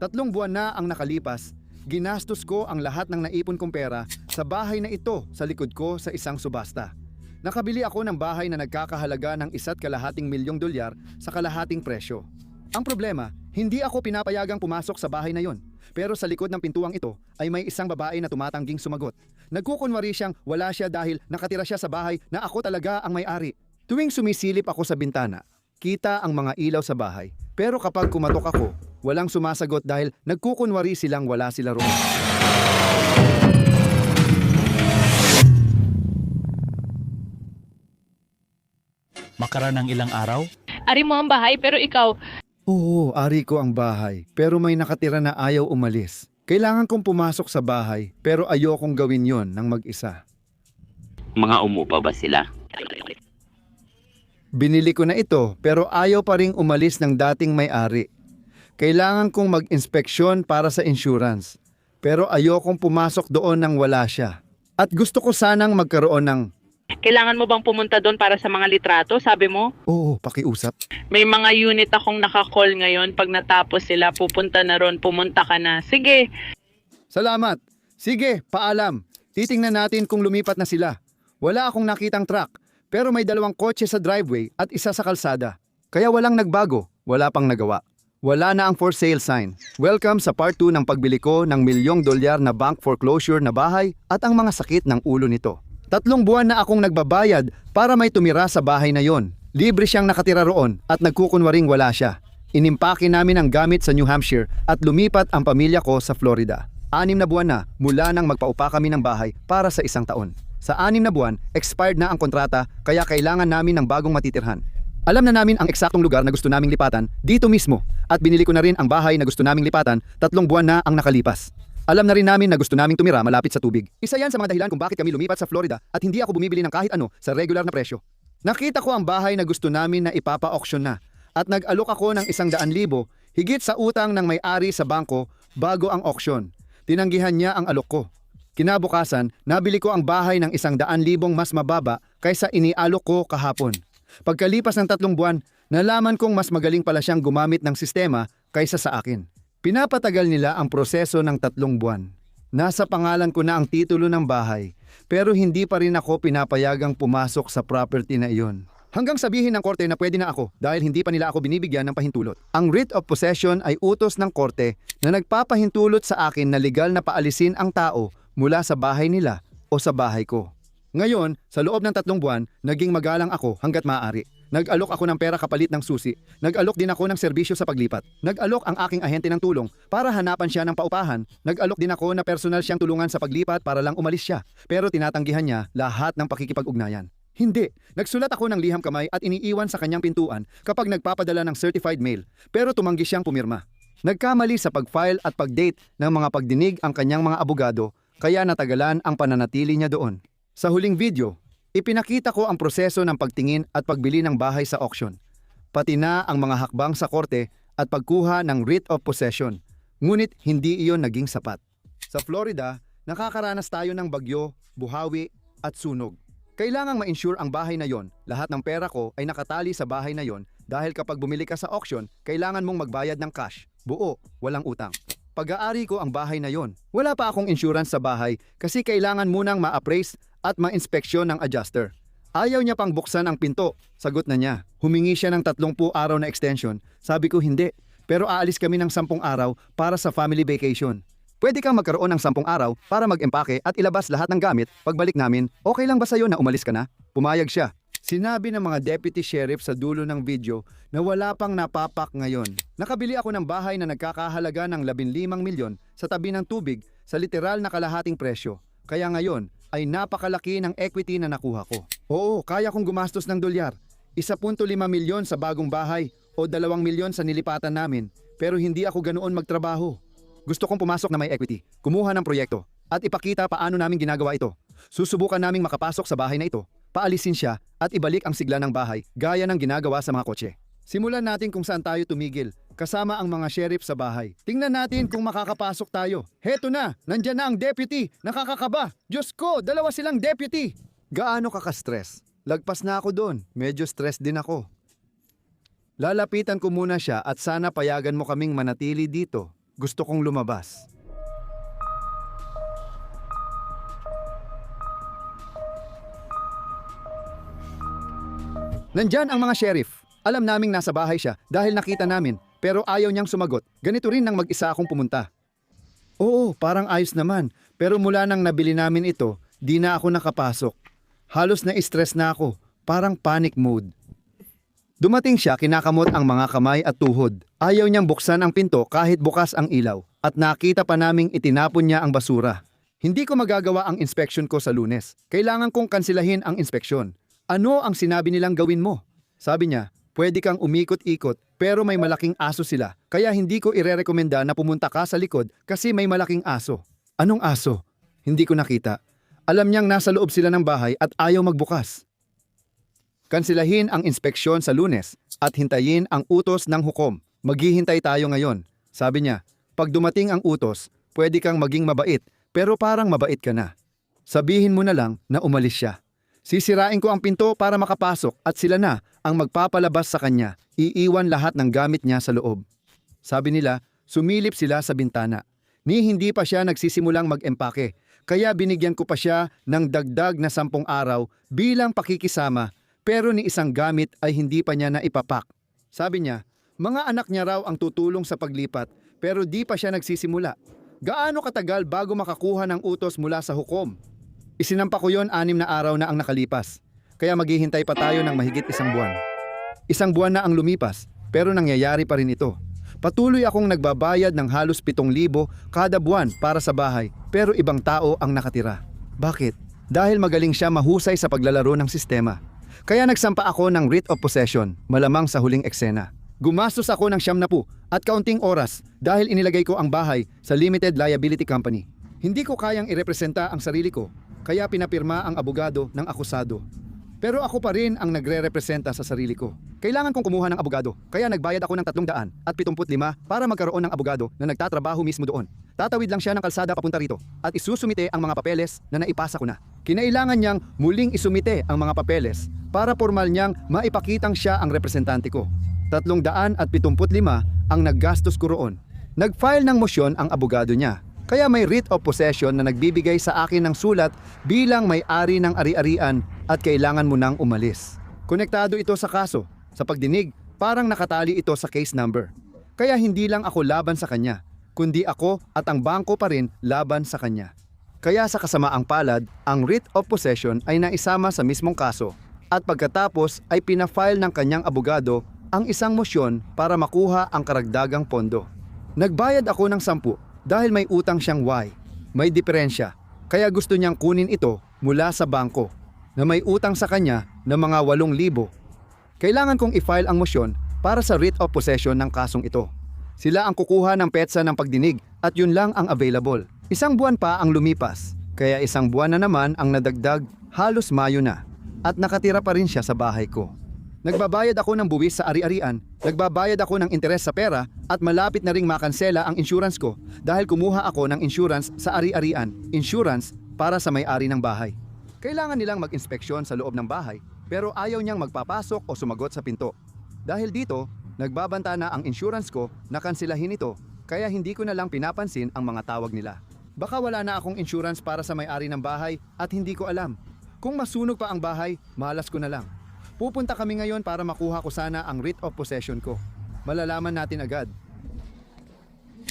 3 buwan na ang nakalipas, ginastos ko ang lahat ng naipon kong pera sa bahay na ito sa likod ko sa isang subasta. Nakabili ako ng bahay na nagkakahalaga ng $1.2 milyong sa kalahating presyo. Ang problema, hindi ako pinapayagang pumasok sa bahay na yon. Pero sa likod ng pintuang ito ay may isang babae na tumatangging sumagot. Nagkukunwari siyang wala siya dahil nakatira siya sa bahay na ako talaga ang may-ari. Tuwing sumisilip ako sa bintana, kita ang mga ilaw sa bahay. Pero kapag kumatok ako, walang sumasagot dahil nagkukunwari silang wala sila roon. Makaraan ng ilang araw, Ari mo ang bahay pero ikaw, Oo, ari ko ang bahay, pero may nakatira na ayaw umalis. Kailangan kong pumasok sa bahay, pero ayokong gawin yon ng mag-isa. Mga umupa ba sila? Binili ko na ito, pero ayaw pa ring umalis ng dating may-ari. Kailangan kong mag-inspeksyon para sa insurance, pero ayokong pumasok doon nang wala siya. At gusto ko sanang magkaroon ng, kailangan mo bang pumunta doon para sa mga litrato? Sabi mo, oo, pakiusap. may mga unit akong nakakall ngayon. Pag natapos sila, pupunta na ron, pumunta ka na. Sige, Salamat. Sige, paalam. Titingnan natin kung lumipat na sila. Wala akong nakitang truck, pero may 2 kotse sa driveway at isa sa kalsada. Kaya walang nagbago, wala pang nagawa. Wala na ang for sale sign. Welcome sa part 2 ng pagbili ko ng $1 milyong na bank foreclosure na bahay at ang mga sakit ng ulo nito. 3 buwan na akong nagbabayad para may tumira sa bahay na yon. Libre siyang nakatira roon at nagkukunwaring wala siya. Inimpake namin ang gamit sa New Hampshire at lumipat ang pamilya ko sa Florida. 6 na buwan na mula nang magpaupa kami ng bahay para sa 1 taon. Sa 6 na buwan, expired na ang kontrata kaya kailangan namin ng bagong matitirhan. Alam na namin ang eksaktong lugar na gusto naming lipatan dito mismo at binili ko na rin ang bahay na gusto naming lipatan 3 buwan na ang nakalipas. Alam na rin namin na gusto naming tumira malapit sa tubig. Isa yan sa mga dahilan kung bakit kami lumipat sa Florida at hindi ako bumibili ng kahit ano sa regular na presyo. Nakita ko ang bahay na gusto namin na ipapa-auction na at nag-alok ako ng 100,000 higit sa utang ng may-ari sa bangko bago ang auction. Tinanggihan niya ang alok ko. Kinabukasan, nabili ko ang bahay ng 100,000 mas mababa kaysa inialok ko kahapon. Pagkalipas ng 3 buwan, nalaman kong mas magaling pala siyang gumamit ng sistema kaysa sa akin. Pinapatagal nila ang proseso ng 3 buwan. Nasa pangalan ko na ang titulo ng bahay, pero hindi pa rin ako pinapayagang pumasok sa property na iyon. Hanggang sabihin ng korte na pwede na ako dahil hindi pa nila ako binibigyan ng pahintulot. Ang writ of possession ay utos ng korte na nagpapahintulot sa akin na legal na paalisin ang tao mula sa bahay nila o sa bahay ko. Ngayon, sa loob ng 3 buwan, naging magalang ako hanggat maaari. Nag-alok ako ng pera kapalit ng susi. Nag-alok din ako ng serbisyo sa paglipat. Nag-alok ang aking ahente ng tulong para hanapan siya ng paupahan. Nag-alok din ako na personal siyang tulungan sa paglipat para lang umalis siya. Pero tinatanggihan niya lahat ng pakikipag-ugnayan. Hindi. Nagsulat ako ng liham kamay at iniiwan sa kanyang pintuan kapag nagpapadala ng certified mail. Pero tumanggi siyang pumirma. Nagkamali sa pag-file at pag-date ng mga pagdinig ang kanyang mga abogado kaya natagalan ang pananatili niya doon. Sa huling video, ipinakita ko ang proseso ng pagtingin at pagbili ng bahay sa auction, pati na ang mga hakbang sa korte at pagkuha ng writ of possession. Ngunit hindi iyon naging sapat. Sa Florida, nakakaranas tayo ng bagyo, buhawi at sunog. Kailangang ma-insure ang bahay na yon. Lahat ng pera ko ay nakatali sa bahay na yon dahil kapag bumili ka sa auction, kailangan mong magbayad ng cash, buo, walang utang. Pag-aari ko ang bahay na yon. Wala pa akong insurance sa bahay kasi kailangan munang ma-appraise at ma-inspeksyon ng adjuster. Ayaw niya pang buksan ang pinto. Sagot na niya. Humingi siya ng 30 araw na extension. Sabi ko hindi. Pero aalis kami ng 10 araw para sa family vacation. Pwede kang magkaroon ng 10 araw para mag-empake at ilabas lahat ng gamit. Pagbalik namin, okay lang ba sa'yo na umalis ka na? Pumayag siya. Sinabi ng mga deputy sheriff sa dulo ng video na wala pang napapak ngayon. Nakabili ako ng bahay na nagkakahalaga ng 15 milyon sa tabi ng tubig sa literal na kalahating presyo. Kaya ngayon ay napakalaki ng equity na nakuha ko. Oo, kaya kong gumastos ng $1. 1.5 milyon sa bagong bahay o 2 milyon sa nilipatan namin, pero hindi ako ganoon magtrabaho. Gusto kong pumasok na may equity, kumuha ng proyekto, at ipakita paano namin ginagawa ito. Susubukan naming makapasok sa bahay na ito, paalisin siya at ibalik ang sigla ng bahay gaya ng ginagawa sa mga kotse. Simulan natin kung saan tayo tumigil, kasama ang mga sheriff sa bahay. Tingnan natin kung makakapasok tayo. Heto na, nandyan na ang deputy. Nakakakaba. Diyos ko, 2 silang deputy. Gaano ka-stress? Lagpas na ako doon. Medyo stress din ako. Lalapitan ko muna siya at sana payagan mo kaming manatili dito. Gusto kong lumabas. Nandyan ang mga sheriff. Alam naming nasa bahay siya dahil nakita namin pero ayaw niyang sumagot. Ganito rin nang mag-isa akong pumunta. Oo, parang ayos naman. Pero mula nang nabili namin ito, di na ako nakapasok. Halos na-stress na ako. Parang panic mode. Dumating siya, kinakamot ang mga kamay at tuhod. Ayaw niyang buksan ang pinto kahit bukas ang ilaw. At nakita pa naming itinapon niya ang basura. Hindi ko magagawa ang inspection ko sa Lunes. Kailangan kong kansilahin ang inspeksyon. Ano ang sinabi nilang gawin mo? Sabi niya, pwede kang umikot-ikot pero may malaking aso sila. Kaya hindi ko irerekomenda na pumunta ka sa likod kasi may malaking aso. Anong aso? Hindi ko nakita. Alam niyang nasa loob sila ng bahay at ayaw magbukas. Kansilahin ang inspeksyon sa Lunes at hintayin ang utos ng hukom. Maghihintay tayo ngayon. Sabi niya, pag dumating ang utos, pwede kang maging mabait pero parang mabait ka na. Sabihin mo na lang na umalis siya. Sisirain ko ang pinto para makapasok at sila na ang magpapalabas sa kanya. Iiwan lahat ng gamit niya sa loob. Sabi nila, sumilip sila sa bintana. Ni hindi pa siya nagsisimulang mag-empake. Kaya binigyan ko pa siya ng dagdag na 10 araw bilang pakikisama pero ni isang gamit ay hindi pa niya naipapak. Sabi niya, mga anak niya raw ang tutulong sa paglipat pero di pa siya nagsisimula. Gaano katagal bago makakuha ng utos mula sa hukom? Isinampa ko yon 6 na araw na ang nakalipas, kaya maghihintay pa tayo ng mahigit 1 buwan. 1 buwan na ang lumipas, pero nangyayari pa rin ito. Patuloy akong nagbabayad ng halos 7,000 kada buwan para sa bahay, pero ibang tao ang nakatira. Bakit? Dahil magaling siya mahusay sa paglalaro ng sistema. Kaya nagsampa ako ng writ of possession, malamang sa huling eksena. Gumastos ako ng 70 at kaunting oras dahil inilagay ko ang bahay sa limited liability company. Hindi ko kayang irepresenta ang sarili ko, kaya pinapirma ang abogado ng akusado. Pero ako pa rin ang nagre-representa sa sarili ko. Kailangan kong kumuha ng abogado, kaya nagbayad ako ng 375 para magkaroon ng abogado na nagtatrabaho mismo doon. Tatawid lang siya ng kalsada papunta rito at isusumite ang mga papeles na naipasa ko na. Kinailangan niyang muling isumite ang mga papeles para formal niyang maipakitang siya ang representante ko. 375 ang naggastos ko roon. Nag-file ng mosyon ang abogado niya. Kaya may writ of possession na nagbibigay sa akin ng sulat bilang may-ari ng ari-arian at kailangan mo nang umalis. Konektado ito sa kaso. Sa pagdinig, parang nakatali ito sa case number. Kaya hindi lang ako laban sa kanya, kundi ako at ang bangko pa rin laban sa kanya. Kaya sa kasamaang palad, ang writ of possession ay naisama sa mismong kaso at pagkatapos ay pinafile ng kanyang abogado ang isang mosyon para makuha ang karagdagang pondo. Nagbayad ako ng 10 dahil may utang siyang Y. May diferensya, kaya gusto niyang kunin ito mula sa bangko na may utang sa kanya ng mga 8,000. Kailangan kong i-file ang mosyon para sa writ of possession ng kasong ito. Sila ang kukuha ng petsa ng pagdinig at yun lang ang available. 1 buwan pa ang lumipas, kaya 1 buwan na naman ang nadagdag, halos Mayo na. At nakatira pa rin siya sa bahay ko. Nagbabayad ako ng buwis sa ari-arian, nagbabayad ako ng interes sa pera at malapit na ring makansela ang insurance ko dahil kumuha ako ng insurance sa ari-arian, insurance para sa may-ari ng bahay. Kailangan nilang mag-inspeksyon sa loob ng bahay pero ayaw niyang magpapasok o sumagot sa pinto. Dahil dito, nagbabanta na ang insurance ko na kansilahin ito kaya hindi ko na lang pinapansin ang mga tawag nila. Baka wala na akong insurance para sa may-ari ng bahay at hindi ko alam. Kung masunog pa ang bahay, malas ko na lang. Pupunta kami ngayon para makuha ko sana ang writ of possession ko. Malalaman natin agad.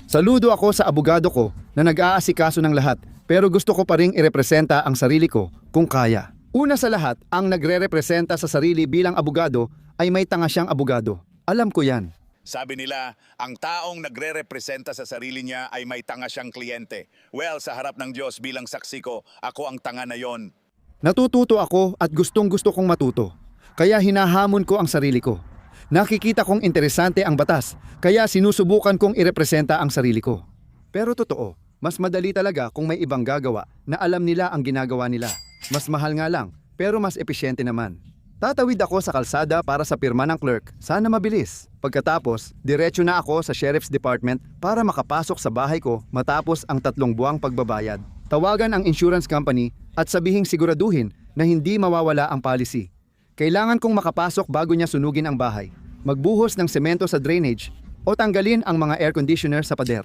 Saludo ako sa abogado ko na nag-aasikaso ng lahat pero gusto ko pa ring irepresenta ang sarili ko kung kaya. Una sa lahat, ang nagre-representa sa sarili bilang abogado ay may tanga siyang abogado. Alam ko yan. Sabi nila, ang taong nagre-representa sa sarili niya ay may tanga siyang kliyente. Well, sa harap ng Diyos bilang saksi ko, ako ang tanga na yon. Natututo ako at gustong-gusto kong matuto. Kaya hinahamon ko ang sarili ko. Nakikita kong interesante ang batas, kaya sinusubukan kong irepresenta ang sarili ko. Pero totoo, mas madali talaga kung may ibang gagawa na alam nila ang ginagawa nila. Mas mahal nga lang, pero mas epesyente naman. Tatawid ako sa kalsada para sa pirma ng clerk, sana mabilis. Pagkatapos, diretso na ako sa Sheriff's Department para makapasok sa bahay ko matapos ang 3 buwang pagbabayad. Tawagan ang insurance company at sabihing siguraduhin na hindi mawawala ang policy. Kailangan kong makapasok bago niya sunugin ang bahay. Magbuhos ng semento sa drainage o tanggalin ang mga air conditioner sa pader.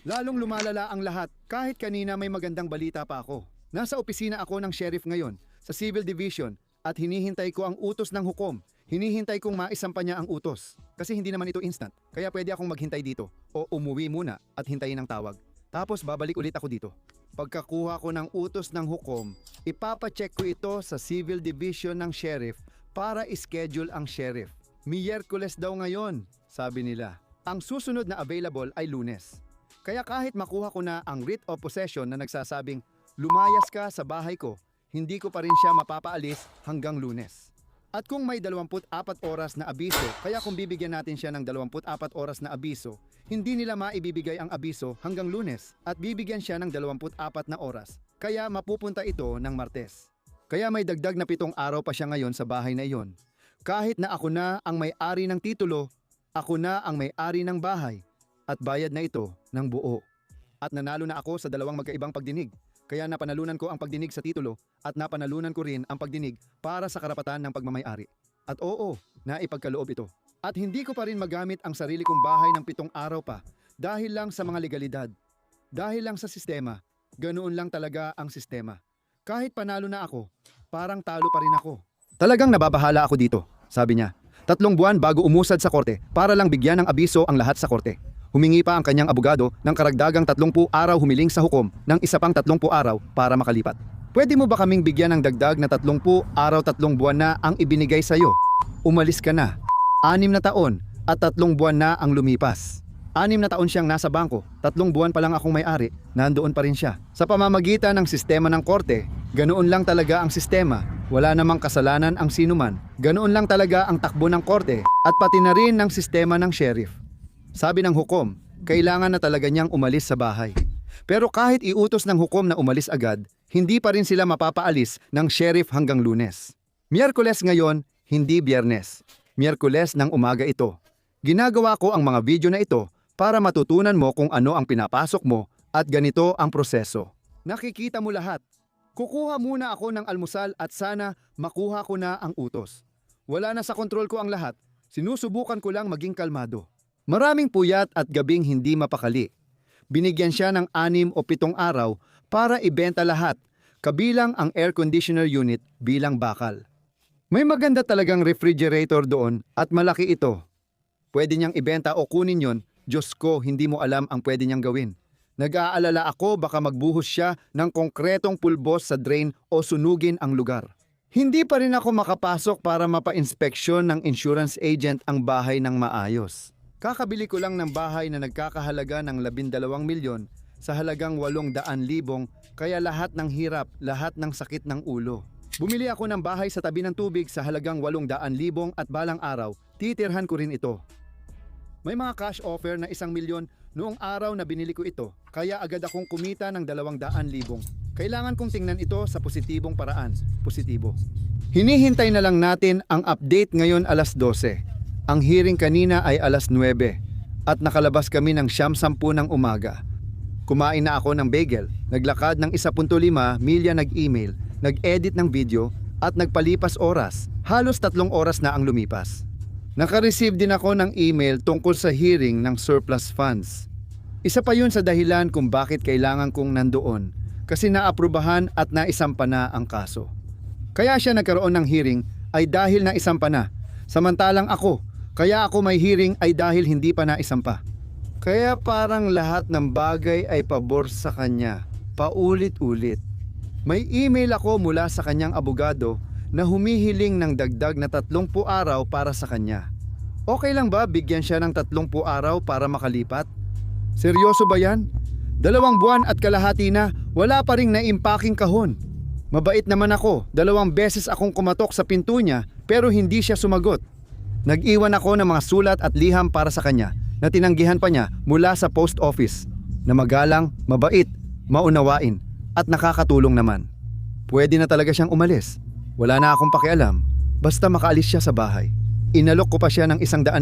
Lalong lumalala ang lahat kahit kanina may magandang balita pa ako. Nasa opisina ako ng sheriff ngayon sa Civil Division at hinihintay ko ang utos ng hukom. Hinihintay kong maisampa niya ang utos. Kasi hindi naman ito instant, kaya pwede akong maghintay dito o umuwi muna at hintayin ang tawag. Tapos babalik ulit ako dito. Pagkakuha ko ng utos ng hukom, ipapacheck ko ito sa Civil Division ng sheriff para ischedule ang sheriff. Miyerkules daw ngayon, sabi nila. Ang susunod na available ay Lunes. Kaya kahit makuha ko na ang writ of possession na nagsasabing lumayas ka sa bahay ko, hindi ko pa rin siya mapapaalis hanggang Lunes. At kung may 24 oras na abiso, kaya kung bibigyan natin siya ng 24 oras na abiso, hindi nila maibibigay ang abiso hanggang Lunes at bibigyan siya ng 24 na oras. Kaya mapupunta ito ng Martes. Kaya may dagdag na 7 araw pa siya ngayon sa bahay na iyon. Kahit na ako na ang may-ari ng titulo, ako na ang may-ari ng bahay at bayad na ito ng buo. At nanalo na ako sa 2 magkaibang pagdinig. Kaya napanalunan ko ang pagdinig sa titulo at napanalunan ko rin ang pagdinig para sa karapatan ng pagmamay-ari. At oo, naipagkaloob ito. At hindi ko pa rin magamit ang sarili kong bahay ng 7 araw pa dahil lang sa mga legalidad. Dahil lang sa sistema. Ganoon lang talaga ang sistema. Kahit panalo na ako, parang talo pa rin ako. Talagang nababahala ako dito, sabi niya. 3 buwan bago umusad sa korte para lang bigyan ng abiso ang lahat sa korte. Humingi pa ang kanyang abogado ng karagdagang 30 araw humiling sa hukom ng isa pang 30 araw para makalipat. Pwede mo ba kaming bigyan ng dagdag na 30 araw 3 buwan na ang ibinigay sa'yo? Umalis ka na. 6 na taon at 3 buwan na ang lumipas. 6 na taon siyang nasa bangko, 3 buwan pa lang akong may-ari, nandoon pa rin siya. Sa pamamagitan ng sistema ng korte, ganoon lang talaga ang sistema. Wala namang kasalanan ang sinuman. Ganoon lang talaga ang takbo ng korte at pati na rin ng sistema ng sheriff. Sabi ng hukom, kailangan na talaga niyang umalis sa bahay. Pero kahit iutos ng hukom na umalis agad, hindi pa rin sila mapapaalis ng sheriff hanggang Lunes. Miyerkules ngayon, hindi Biyernes. Miyerkules ng umaga ito. Ginagawa ko ang mga video na ito para matutunan mo kung ano ang pinapasok mo at ganito ang proseso. Nakikita mo lahat. Kukuha muna ako ng almusal at sana makuha ko na ang utos. Wala na sa kontrol ko ang lahat. Sinusubukan ko lang maging kalmado. Maraming puyat at gabing hindi mapakali. Binigyan siya ng 6 o 7 araw para ibenta lahat, kabilang ang air conditioner unit bilang bakal. May maganda talagang refrigerator doon at malaki ito. Pwede niyang ibenta o kunin yon, Diyos ko, hindi mo alam ang pwede niyang gawin. Nag-aalala ako baka magbuhos siya ng konkretong pulbos sa drain o sunugin ang lugar. Hindi pa rin ako makapasok para mapa-inspeksyon ng insurance agent ang bahay ng maayos. Kakabili ko lang ng bahay na nagkakahalaga ng 12 milyon sa halagang 800,000 kaya lahat ng hirap, lahat ng sakit ng ulo. Bumili ako ng bahay sa tabi ng tubig sa halagang 800,000 at balang araw, titirhan ko rin ito. May mga cash offer na 1 milyon noong araw na binili ko ito, kaya agad akong kumita ng 200,000. Kailangan kong tingnan ito sa positibong paraan, positibo. Hinihintay na lang natin ang update ngayon alas 12. Ang hearing kanina ay alas 9 at nakalabas kami ng 9:10 ng umaga. Kumain na ako ng bagel, naglakad ng 1.5 milya nag-email, nag-edit ng video at nagpalipas oras. Halos 3 oras na ang lumipas. Naka-receive din ako ng email tungkol sa hearing ng surplus funds. Isa pa yun sa dahilan kung bakit kailangan kong nandoon kasi naaprubahan at naisampa na ang kaso. Kaya siya nagkaroon ng hearing ay dahil naisampa na, samantalang kaya ako may hearing ay dahil hindi pa naisampa. Kaya parang lahat ng bagay ay pabor sa kanya, paulit-ulit. May email ako mula sa kanyang abogado na humihiling ng dagdag na 30 araw para sa kanya. Okay lang ba bigyan siya ng 30 araw para makalipat? Seryoso ba yan? 2 buwan at kalahati na, wala pa ring naimpaking kahon. Mabait naman ako, 2 beses akong kumatok sa pinto niya pero hindi siya sumagot. Nag-iwan ako ng mga sulat at liham para sa kanya na tinanggihan pa niya mula sa post office na magalang, mabait, maunawain at nakakatulong naman. Pwede na talaga siyang umalis. Wala na akong pakialam, basta makaalis siya sa bahay. Inalok ko pa siya ng 100,000,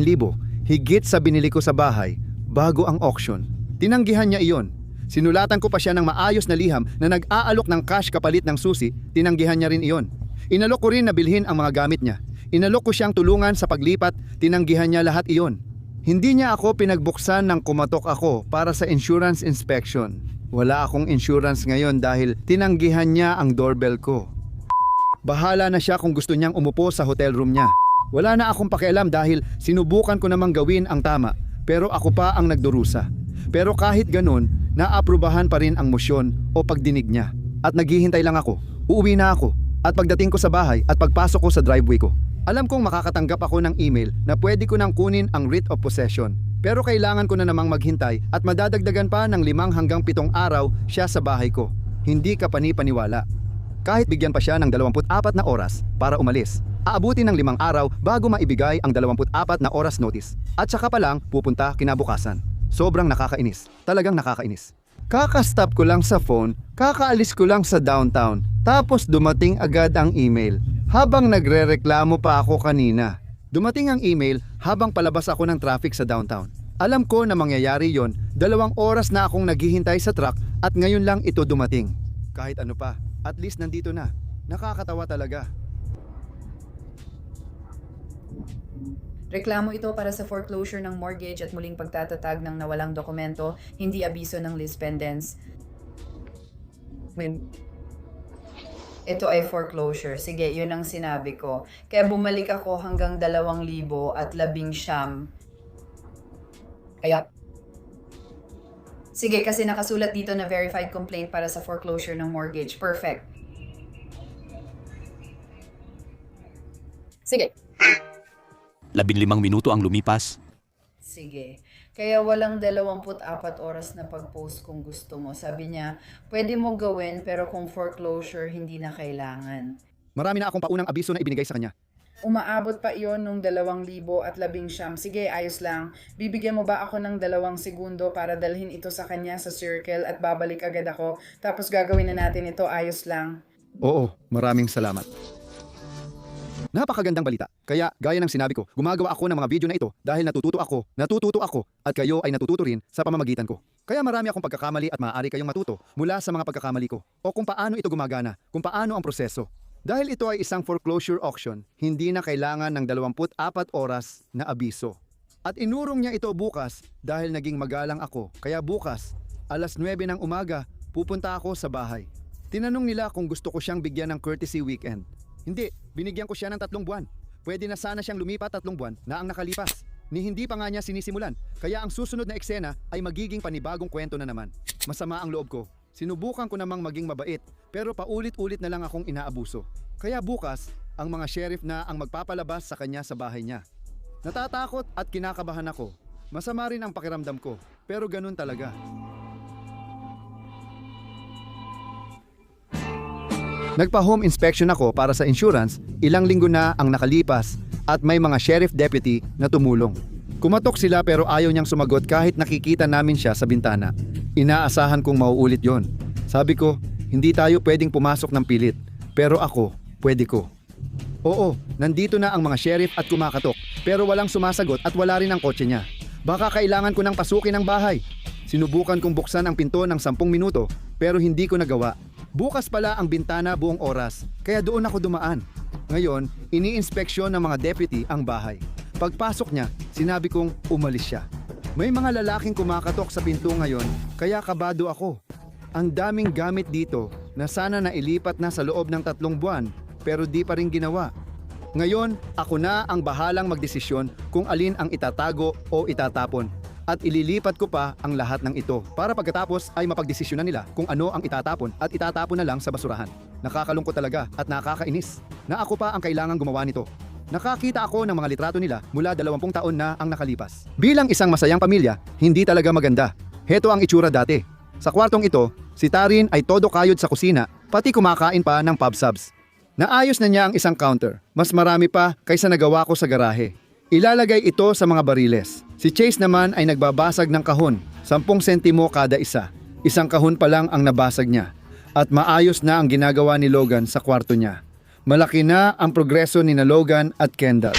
higit sa binili ko sa bahay, bago ang auction. Tinanggihan niya iyon. Sinulatan ko pa siya ng maayos na liham na nag-aalok ng cash kapalit ng susi, tinanggihan niya rin iyon. Inalok ko rin na bilhin ang mga gamit niya. Inalok ko siyang tulungan sa paglipat, tinanggihan niya lahat iyon. Hindi niya ako pinagbuksan nang kumatok ako para sa insurance inspection. Wala akong insurance ngayon dahil tinanggihan niya ang doorbell ko. Bahala na siya kung gusto niyang umupo sa hotel room niya. Wala na akong pakialam dahil sinubukan ko namang gawin ang tama, pero ako pa ang nagdurusa. Pero kahit ganun, naaprubahan pa rin ang motion o pagdinig niya. At naghihintay lang ako. Uuwi na ako. At pagdating ko sa bahay at pagpasok ko sa driveway ko, alam kong makakatanggap ako ng email na pwede ko nang kunin ang writ of possession. Pero kailangan ko na namang maghintay at madadagdagan pa ng 5 hanggang 7 araw siya sa bahay ko. Hindi ka pani-paniwala. Kahit bigyan pa siya ng 24 na oras para umalis, aabutin ng 5 araw bago maibigay ang 24 na oras notice. At saka pa lang pupunta kinabukasan. Sobrang nakakainis. Talagang nakakainis. Kakastop ko lang sa phone, kakaalis ko lang sa downtown, tapos dumating agad ang email. Habang nagrereklamo pa ako kanina. Dumating ang email habang palabas ako ng traffic sa downtown. Alam ko na mangyayari yon, 2 oras na akong naghihintay sa truck at ngayon lang ito dumating. Kahit ano pa, at least nandito na. Nakakatawa talaga. Reklamo ito para sa foreclosure ng mortgage at muling pagtatatag ng nawalang dokumento, hindi abiso ng lease pendants. Ito ay foreclosure. Sige, yun ang sinabi ko. Kaya bumalik ako hanggang 2,000 at 19. Kaya... Sige, kasi nakasulat dito na verified complaint para sa foreclosure ng mortgage. Perfect. Sige. 15 minuto ang lumipas. Sige. Kaya walang 24 oras na pag-post kung gusto mo. Sabi niya, pwede mo gawin pero kung foreclosure, hindi na kailangan. Marami na akong paunang abiso na ibinigay sa kanya. Umaabot pa iyon nung 2,000 at 19. Sige, ayos lang. Bibigyan mo ba ako ng 2 segundo para dalhin ito sa kanya sa circle at babalik agad ako. Tapos gagawin na natin ito, ayos lang. Oo, maraming salamat. Napakagandang balita. Kaya, gaya ng sinabi ko, gumagawa ako ng mga video na ito dahil natututo ako, at kayo ay natututo rin sa pamamagitan ko. Kaya marami akong pagkakamali at maaari kayong matuto mula sa mga pagkakamali ko o kung paano ito gumagana, kung paano ang proseso. Dahil ito ay isang foreclosure auction, hindi na kailangan ng 24 oras na abiso. At inurong niya ito bukas dahil naging magalang ako. Kaya bukas, alas 9 ng umaga, pupunta ako sa bahay. Tinanong nila kung gusto ko siyang bigyan ng courtesy weekend. Hindi, binigyan ko siya ng 3 buwan. Pwede na sana siyang lumipat 3 buwan na ang nakalipas. Ni hindi pa nga niya sinisimulan. Kaya ang susunod na eksena ay magiging panibagong kwento na naman. Masama ang loob ko. Sinubukan ko namang maging mabait, pero paulit-ulit na lang akong inaabuso. Kaya bukas, ang mga sheriff na ang magpapalabas sa kanya sa bahay niya. Natatakot at kinakabahan ako. Masama rin ang pakiramdam ko, pero ganun talaga. Nagpa-home inspection ako para sa insurance, ilang linggo na ang nakalipas at may mga sheriff deputy na tumulong. Kumatok sila pero ayaw niyang sumagot kahit nakikita namin siya sa bintana. Inaasahan kong mauulit yon. Sabi ko, hindi tayo pwedeng pumasok ng pilit, pero ako, pwede ko. Oo, nandito na ang mga sheriff at kumakatok, pero walang sumasagot at wala rin ang kotse niya. Baka kailangan ko nang pasukin ang bahay. Sinubukan kong buksan ang pinto ng 10 minuto, pero hindi ko nagawa. Bukas pala ang bintana buong oras, kaya doon ako dumaan. Ngayon, ini-inspeksyon ng mga deputy ang bahay. Pagpasok niya, sinabi kong umalis siya. May mga lalaking kumakatok sa pinto ngayon, kaya kabado ako. Ang daming gamit dito na sana nailipat na sa loob ng 3 buwan, pero di pa rin ginawa. Ngayon, ako na ang bahalang magdesisyon kung alin ang itatago o itatapon. At ililipat ko pa ang lahat ng ito para pagkatapos ay mapagdesisyonan nila kung ano ang itatapon at itatapon na lang sa basurahan. Nakakalungkot talaga at nakakainis na ako pa ang kailangang gumawa nito. Nakakita ako ng mga litrato nila mula 20 taon na ang nakalipas. Bilang isang masayang pamilya, hindi talaga maganda. Heto ang itsura dati. Sa kwartong ito, si Tarin ay todo kayod sa kusina, pati kumakain pa ng pub subs. Naayos na niya ang isang counter. Mas marami pa kaysa nagawa ko sa garahe. Ilalagay ito sa mga bariles. Si Chase naman ay nagbabasag ng kahon, 10 sentimo kada isa. Isang kahon pa lang ang nabasag niya. At maayos na ang ginagawa ni Logan sa kwarto niya. Malaki na ang progreso ni Logan at Kendall.